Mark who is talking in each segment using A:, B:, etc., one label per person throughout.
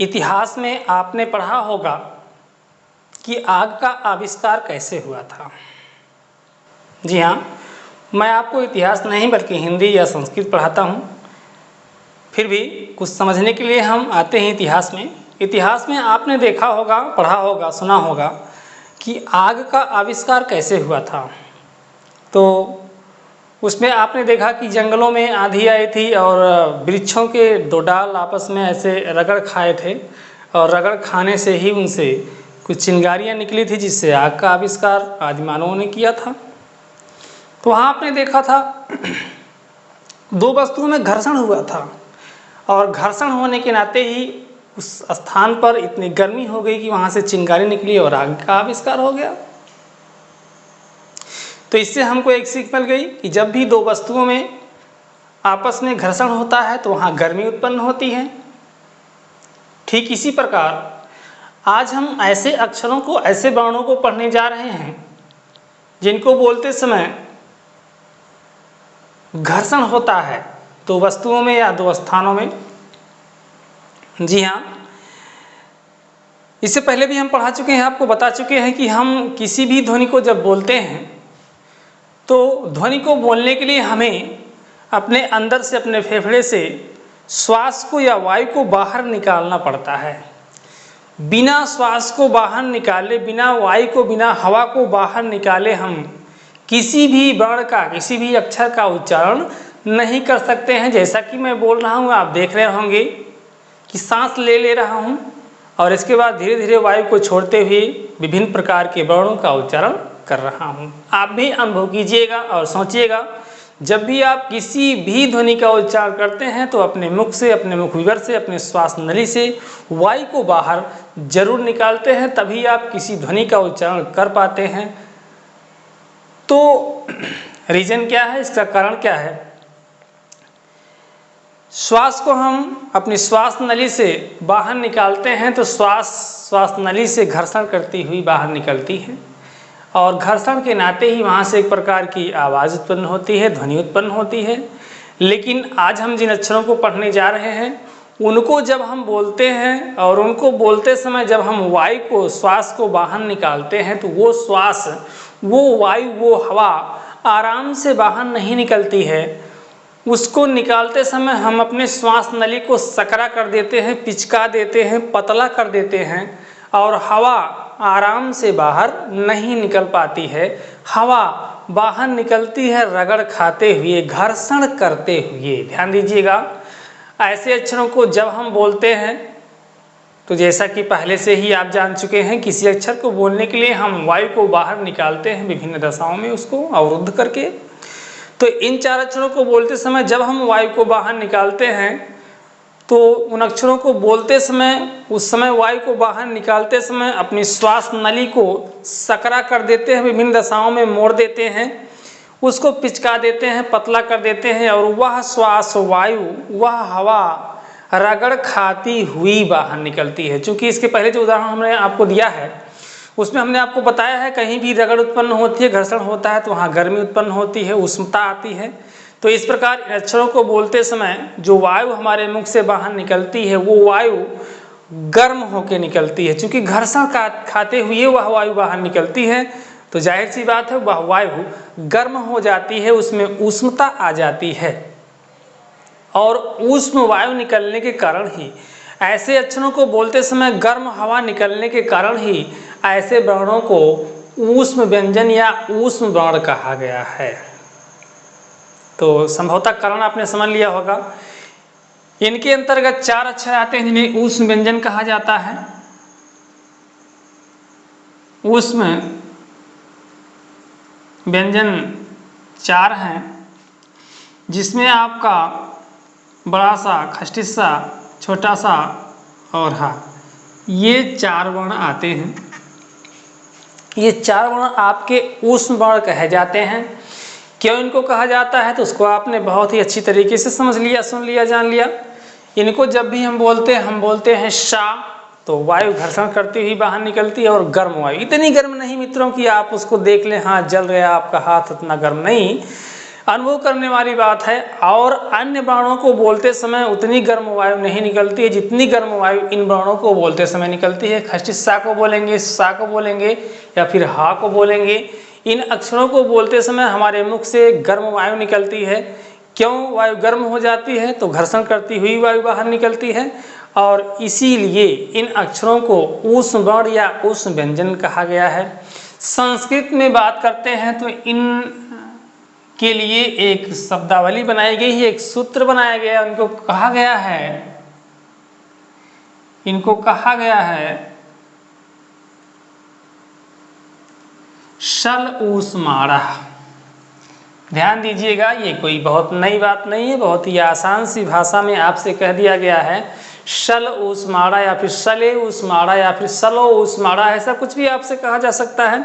A: इतिहास में आपने पढ़ा होगा कि आग का आविष्कार कैसे हुआ था। जी हाँ, मैं आपको इतिहास नहीं बल्कि हिंदी या संस्कृत पढ़ाता हूँ। फिर भी कुछ समझने के लिए हम आते हैं इतिहास में। इतिहास में आपने देखा होगा, पढ़ा होगा, सुना होगा कि आग का आविष्कार कैसे हुआ था। तो उसमें आपने देखा कि जंगलों में आंधी आई थी और वृक्षों के दो डाल आपस में ऐसे रगड़ खाए थे और रगड़ खाने से ही उनसे कुछ चिंगारियाँ निकली थी, जिससे आग का आविष्कार आदि मानवों ने किया था। तो वहाँ आपने देखा था दो वस्तुओं में घर्षण हुआ था और घर्षण होने के नाते ही उस स्थान पर इतनी गर्मी हो गई कि वहाँ से चिंगारी निकली और आग का आविष्कार हो गया। तो इससे हमको एक सीख मिल गई कि जब भी दो वस्तुओं में आपस में घर्षण होता है तो वहाँ गर्मी उत्पन्न होती है। ठीक इसी प्रकार आज हम ऐसे अक्षरों को, ऐसे वर्णों को पढ़ने जा रहे हैं जिनको बोलते समय घर्षण होता है दो वस्तुओं में या दो स्थानों में। जी हाँ, इससे पहले भी हम पढ़ा चुके हैं, आपको बता चुके हैं कि हम किसी भी ध्वनि को जब बोलते हैं तो ध्वनि को बोलने के लिए हमें अपने अंदर से, अपने फेफड़े से श्वास को या वायु को बाहर निकालना पड़ता है। बिना श्वास को बाहर निकाले, बिना वायु को, बिना हवा को बाहर निकाले हम किसी भी वर्ण का, किसी भी अक्षर का उच्चारण नहीं कर सकते हैं। जैसा कि मैं बोल रहा हूँ, आप देख रहे होंगे कि सांस ले रहा हूँ और इसके बाद धीरे धीरे वायु को छोड़ते हुए विभिन्न प्रकार के वर्णों का उच्चारण कर रहा हूँ। आप भी अनुभव कीजिएगा और सोचिएगा, जब भी आप किसी भी ध्वनि का उच्चारण करते हैं तो अपने मुख से, अपने मुख विवर से, अपने श्वास नली से वायु को बाहर जरूर निकालते हैं, तभी आप किसी ध्वनि का उच्चारण कर पाते हैं। तो रीजन क्या है, इसका कारण क्या है? श्वास को हम अपनी श्वास नली से बाहर निकालते हैं तो श्वास नली से घर्षण करती हुई बाहर निकलती है और घर्षण के नाते ही वहाँ से एक प्रकार की आवाज़ उत्पन्न होती है, ध्वनि उत्पन्न होती है। लेकिन आज हम जिन अक्षरों को पढ़ने जा रहे हैं उनको जब हम बोलते हैं और उनको बोलते समय जब हम वायु को, श्वास को बाहर निकालते हैं तो वो श्वास, वो वायु, वो हवा आराम से बाहर नहीं निकलती है। उसको निकालते समय हम अपने श्वास नली को सकरा कर देते हैं, पिचका देते हैं, पतला कर देते हैं और हवा आराम से बाहर नहीं निकल पाती है। हवा बाहर निकलती है रगड़ खाते हुए, घर्षण करते हुए। ध्यान दीजिएगा, ऐसे अक्षरों को जब हम बोलते हैं तो जैसा कि पहले से ही आप जान चुके हैं, किसी अक्षर को बोलने के लिए हम वायु को बाहर निकालते हैं विभिन्न दशाओं में, उसको अवरुद्ध करके। तो इन चार अक्षरों को बोलते समय जब हम वायु को बाहर निकालते हैं तो उन अक्षरों को बोलते समय, उस समय वायु को बाहर निकालते समय अपनी श्वास नली को सकरा कर देते हैं, विभिन्न दशाओं में मोड़ देते हैं, उसको पिचका देते हैं, पतला कर देते हैं और वह श्वास वायु, वह हवा रगड़ खाती हुई बाहर निकलती है। क्योंकि इसके पहले जो उदाहरण हमने आपको दिया है उसमें हमने आपको बताया है, कहीं भी रगड़ उत्पन्न होती है, घर्षण होता है तो वहाँ गर्मी उत्पन्न होती है, उष्णता आती है। तो इस प्रकार अक्षरों को बोलते समय जो वायु हमारे मुख से बाहर निकलती है वो वायु गर्म होकर निकलती है। चूँकि घर्षण खाते हुए वह वायु बाहर निकलती है तो जाहिर सी बात है वह वायु गर्म हो जाती है, उसमें उष्णता आ जाती है और उष्ण वायु निकलने के कारण ही, ऐसे अक्षरों को बोलते समय गर्म हवा निकलने के कारण ही ऐसे वर्णों को ऊष्म व्यंजन या ऊष्म वर्ण कहा गया है। तो संभवतः कारण आपने समझ लिया होगा। इनके अंतर्गत चार अक्षर आते हैं जिन्हें ऊष्म व्यंजन कहा जाता है। ऊष्म व्यंजन चार हैं, जिसमें आपका बड़ा सा, खष्टिसा, छोटा सा और हा, ये चार वर्ण आते हैं। ये चार वर्ण आपके ऊष्म वर्ण कहे जाते हैं। क्यों इनको कहा जाता है तो उसको आपने बहुत ही अच्छी तरीके से समझ लिया, सुन लिया, जान लिया। इनको जब भी हम बोलते हैं शा, तो वायु घर्षण करती हुई बाहर निकलती है और गर्म वायु, इतनी गर्म नहीं मित्रों कि आप उसको देख लें हाँ जल गया आपका हाथ, इतना गर्म नहीं, अनुभव करने वाली बात है। और अन्य बाणों को बोलते समय उतनी गर्म वायु नहीं निकलती है जितनी गर्म वायु इन बाणों को बोलते समय निकलती है। खष्टी सा को बोलेंगे, सा को बोलेंगे या फिर हा को बोलेंगे। इन अक्षरों को बोलते समय हमारे मुख से गर्म वायु निकलती है। क्यों वायु गर्म हो जाती है? तो घर्षण करती हुई वायु बाहर निकलती है और इसीलिए इन अक्षरों को ऊष्म वर्ण या ऊष्म व्यंजन कहा गया है। संस्कृत में बात करते हैं तो इन के लिए एक शब्दावली बनाई गई है, एक सूत्र बनाया गया, इनको कहा गया है शल ऊष्माणा। ध्यान दीजिएगा, ये कोई बहुत नई बात नहीं है, बहुत ही आसान सी भाषा में आपसे कह दिया गया है शल ऊष्माणा या फिर शले ऊष्माणा या फिर शलो ऊष्माणा, ऐसा कुछ भी आपसे कहा जा सकता है।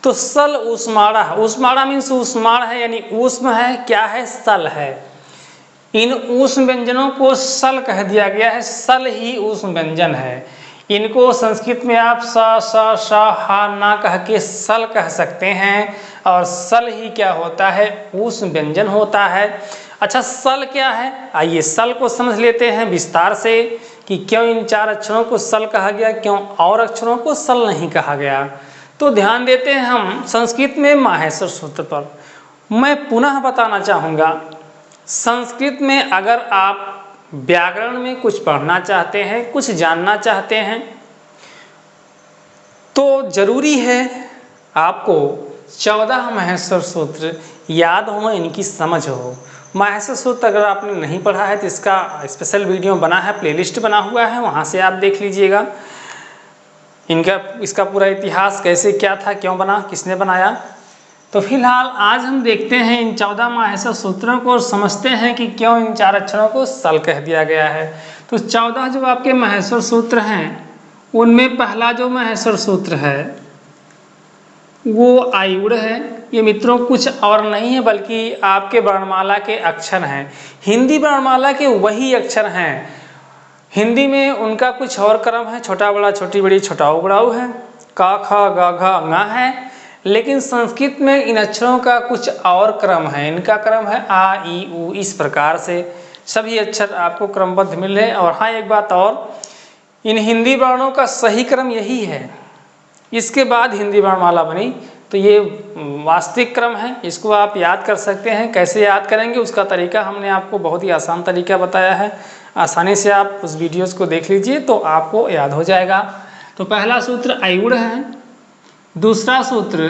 A: तो सल ऊष्माणा, ऊष्माणा मीन्स ऊष्माण है यानी ऊष्म है, क्या है? सल है। इन ऊष्म व्यंजनों को सल कह दिया गया है, सल ही ऊष्म व्यंजन है। इनको संस्कृत में आप स स श हा ना कह के सल कह सकते हैं और सल ही क्या होता है? ऊष्म व्यंजन होता है। अच्छा, सल क्या है? आइए सल को समझ लेते हैं विस्तार से कि क्यों इन 4 अक्षरों को सल कहा गया, क्यों और अक्षरों को सल नहीं कहा गया। तो ध्यान देते हैं हम संस्कृत में माहेश्वर सूत्र पर। मैं पुनः बताना चाहूँगा, संस्कृत में अगर आप व्याकरण में कुछ पढ़ना चाहते हैं, कुछ जानना चाहते हैं, तो जरूरी है आपको 14 माहेश्वर सूत्र याद हो, इनकी समझ हो। माहेश्वर सूत्र अगर आपने नहीं पढ़ा है तो इसका स्पेशल वीडियो बना है, प्लेलिस्ट बना हुआ है, वहाँ से आप देख लीजिएगा। इसका पूरा इतिहास कैसे क्या था, क्यों बना, किसने बनाया। तो फिलहाल आज हम देखते हैं इन 14 माहेश्वर सूत्रों को और समझते हैं कि क्यों इन 4 अक्षरों को सल कह दिया गया है। तो 14 जो आपके माहेश्वर सूत्र हैं, उनमें पहला जो माहेश्वर सूत्र है वो आयुड़ है। ये मित्रों कुछ और नहीं है बल्कि आपके वर्णमाला के अक्षर हैं, हिंदी वर्णमाला के वही अक्षर हैं। हिंदी में उनका कुछ और क्रम है, छोटा बड़ा, छोटी बड़ी, छोटाऊ बड़ाऊ है, का ख ग घ ङ है। लेकिन संस्कृत में इन अक्षरों का कुछ और क्रम है, इनका क्रम है आ ई उ। इस प्रकार से सभी अक्षर आपको क्रमबद्ध मिल रहे हैं। और हाँ, एक बात और, इन हिंदी वर्णों का सही क्रम यही है, इसके बाद हिंदी वर्णमाला बनी, तो ये वास्तविक क्रम है। इसको आप याद कर सकते हैं। कैसे याद करेंगे उसका तरीका हमने आपको बहुत ही आसान तरीका बताया है, आसानी से आप उस वीडियोस को देख लीजिए तो आपको याद हो जाएगा। तो पहला सूत्र आयुड़ है, दूसरा सूत्र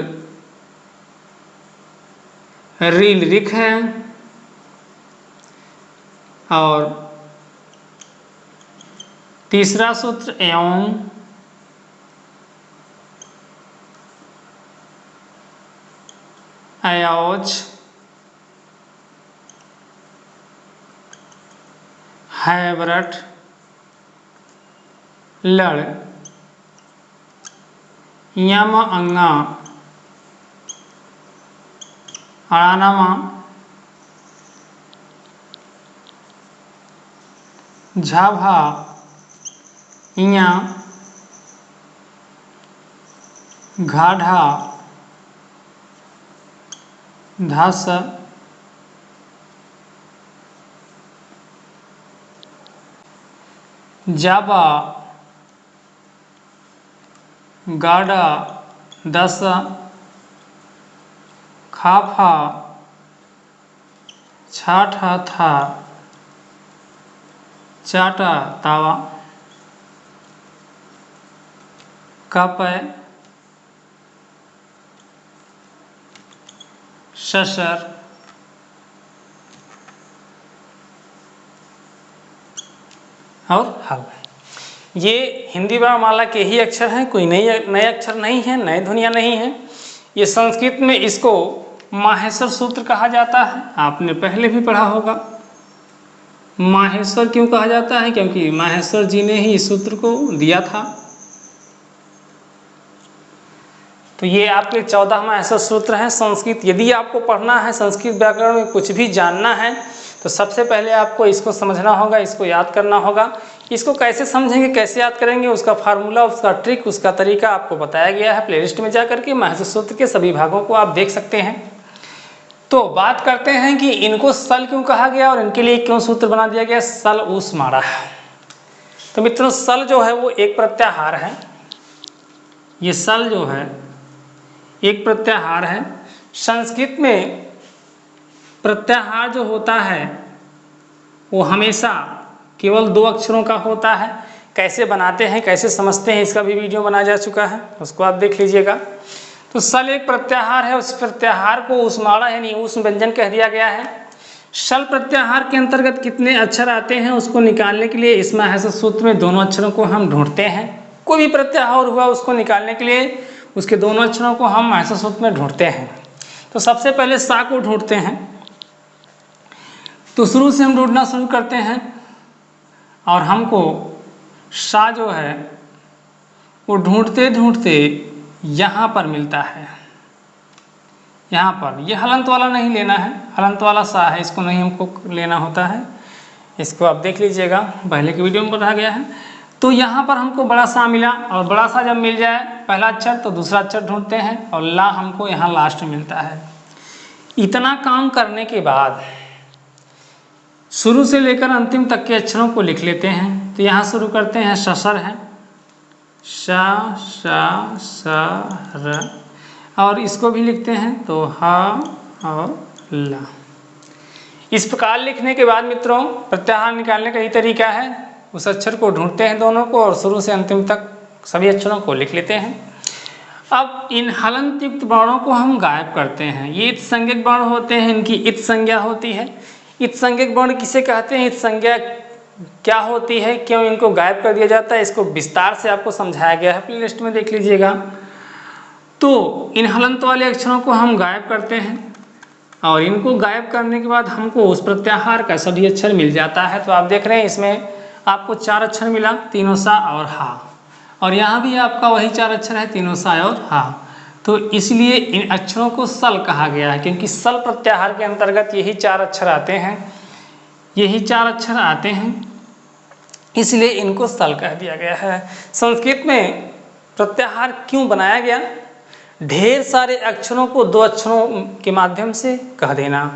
A: रील रिख है और तीसरा सूत्र एवं, अयोज, हैवरट, लड़, यम अंगा, अणानमा, झाभा, इया, घाढ़ा, धस, जाबा, गाढ़ा, दस, खाफा, छाठा था, चाटा तावा, कपय, शशर, और हल। ये हिंदी वर्णमाला के ही अक्षर हैं, कोई नए अक्षर नहीं है, नए ध्वनियाँ नहीं हैं। ये संस्कृत में इसको माहेश्वर सूत्र कहा जाता है, आपने पहले भी पढ़ा होगा। माहेश्वर क्यों कहा जाता है? क्योंकि माहेश्वर जी ने ही इस सूत्र को दिया था। तो ये आपके 14 माहेश्वर सूत्र हैं संस्कृत। यदि आपको पढ़ना है, संस्कृत व्याकरण में कुछ भी जानना है, तो सबसे पहले आपको इसको समझना होगा, इसको याद करना होगा। इसको कैसे समझेंगे, कैसे याद करेंगे, उसका फार्मूला, उसका ट्रिक, उसका तरीका आपको बताया गया है। प्लेलिस्ट में जा करके माहेश्वर सूत्र के सभी भागों को आप देख सकते हैं। तो बात करते हैं कि इनको सल क्यों कहा गया और इनके लिए क्यों सूत्र बना दिया गया, सल ऊष्माणा। तो मित्रों सल जो है वो एक प्रत्याहार है, ये सल जो है एक प्रत्याहार है। संस्कृत में प्रत्याहार जो होता है वो हमेशा केवल 2 अक्षरों का होता है। कैसे बनाते हैं, कैसे समझते हैं, इसका भी वीडियो बनाया जा चुका है, उसको आप देख लीजिएगा। तो सल एक प्रत्याहार है, उस प्रत्याहार को ऊष्माणा यानी ऊष्म व्यंजन कह दिया गया है। सल प्रत्याहार के अंतर्गत कितने अक्षर आते हैं उसको निकालने के लिए इसमें है सूत्र में दोनों अक्षरों को हम ढूंढते हैं। कोई भी प्रत्याहार हुआ उसको निकालने के लिए उसके दोनों अक्षरों को हम ऐसा सूत्र में ढूंढते हैं। तो सबसे पहले सा को ढूंढते हैं, तो शुरू से हम ढूंढना शुरू करते हैं और हमको सा जो है वो ढूंढते ढूंढते यहाँ पर मिलता है। यहाँ पर ये हलंत वाला नहीं लेना है, हलंत वाला सा है, इसको नहीं हमको लेना होता है। इसको आप देख लीजिएगा, पहले की वीडियो में बताया गया है। तो यहाँ पर हमको बड़ा सा मिला और बड़ा सा जब मिल जाए पहला अक्षर तो दूसरा अक्षर ढूंढते हैं और ला हमको यहाँ लास्ट में मिलता है। इतना काम करने के बाद शुरू से लेकर अंतिम तक के अक्षरों को लिख लेते हैं। तो यहाँ शुरू करते हैं, ससर है, सा सा सा र, और इसको भी लिखते हैं तो हा और ला। इस प्रकार लिखने के बाद मित्रों प्रत्याहार निकालने का ही तरीका है, उस अक्षर को ढूंढते हैं दोनों को और शुरू से अंतिम तक सभी अक्षरों को लिख लेते हैं। अब इन हलंत युक्त वर्णों को हम गायब करते हैं। ये इत संज्ञक वर्ण होते हैं, इनकी इत संज्ञा होती है। इत संज्ञक वर्ण किसे कहते हैं, इत संज्ञा क्या होती है, क्यों इनको गायब कर दिया जाता है, इसको विस्तार से आपको समझाया गया है, प्लेलिस्ट में देख लीजिएगा। तो इन हलंत वाले अक्षरों को हम गायब करते हैं और इनको गायब करने के बाद हमको उस प्रत्याहार का सभी अक्षर मिल जाता है। तो आप देख रहे हैं इसमें आपको 4 अक्षर मिला, तीनों सा और हा, और यहाँ भी आपका वही 4 अक्षर है, तीनों सा और हा। तो इसलिए इन अक्षरों को सल कहा गया है, क्योंकि सल प्रत्याहार के अंतर्गत यही 4 अक्षर आते हैं, यही 4 अक्षर आते हैं, इसलिए इनको सल कह दिया गया है। संस्कृत में प्रत्याहार क्यों बनाया गया, ढेर सारे अक्षरों को 2 अक्षरों के माध्यम से कह देना,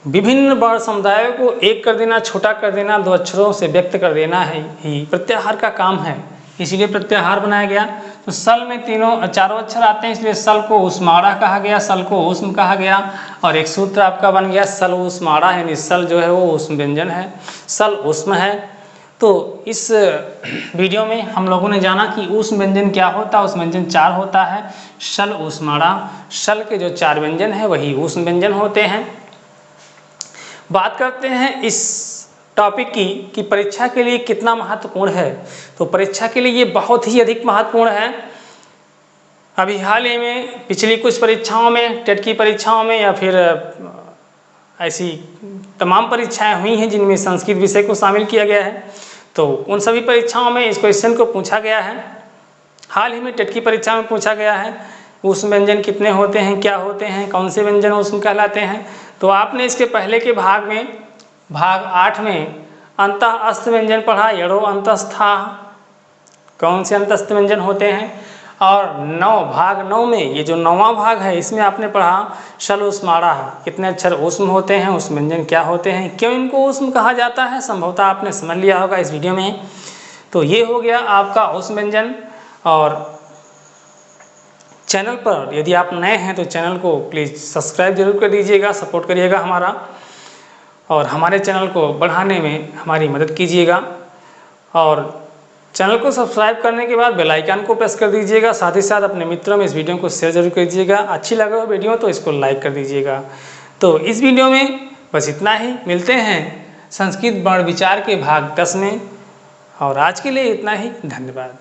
A: विभिन्न वर्ण समुदायों को एक कर देना, छोटा कर देना, 2 अक्षरों से व्यक्त कर देना है ही प्रत्याहार का काम है, इसीलिए प्रत्याहार बनाया गया। तो सल में 4 अक्षर आते हैं, इसलिए सल को ऊष्माणा कहा गया, सल को ऊष्म कहा गया, और एक सूत्र आपका बन गया सल ऊष्माणा, यानी सल जो है वो ऊष्म व्यंजन है, सल ऊष्म है। तो इस वीडियो में हम लोगों ने जाना कि ऊष्म व्यंजन क्या होता है। ऊष्म व्यंजन 4 होता है, सल ऊष्माणा, सल के जो 4 व्यंजन है वही ऊष्म व्यंजन होते हैं। बात करते हैं इस टॉपिक की कि परीक्षा के लिए कितना महत्वपूर्ण है। तो परीक्षा के लिए ये बहुत ही अधिक महत्वपूर्ण है। अभी हाल ही में पिछली कुछ परीक्षाओं में, टेट की परीक्षाओं में या फिर ऐसी तमाम परीक्षाएं हुई हैं जिनमें संस्कृत विषय को शामिल किया गया है, तो उन सभी परीक्षाओं में इस क्वेश्चन को पूछा गया है। हाल ही में टेट की परीक्षा में पूछा गया है ऊष्म व्यंजन कितने होते हैं, क्या होते हैं, कौन से व्यंजन ऊष्म कहलाते हैं। तो आपने इसके पहले के भाग में, भाग 8 में अंतः अस्त व्यंजन पढ़ा, यड़ो अंतस्था, कौन से अंतस्थ व्यंजन होते हैं, और भाग 9 में ये जो 9वां भाग है इसमें आपने पढ़ा सल ऊष्माणा, कितने अक्षर ऊष्म होते हैं, ऊष्म व्यंजन क्या होते हैं, क्यों इनको ऊष्म कहा जाता है, संभवतः आपने समझ लिया होगा इस वीडियो में। तो ये हो गया आपका ऊष्म व्यंजन। और चैनल पर यदि आप नए हैं तो चैनल को प्लीज़ सब्सक्राइब जरूर कर दीजिएगा, सपोर्ट करिएगा हमारा, और हमारे चैनल को बढ़ाने में हमारी मदद कीजिएगा। और चैनल को सब्सक्राइब करने के बाद बेल आइकन को प्रेस कर दीजिएगा, साथ ही साथ अपने मित्रों में इस वीडियो को शेयर जरूर कर दीजिएगा। अच्छी लगे हो वीडियो तो इसको लाइक कर दीजिएगा। तो इस वीडियो में बस इतना ही, मिलते हैं संस्कृत वर्ण विचार के भाग 10 में, और आज के लिए इतना ही, धन्यवाद।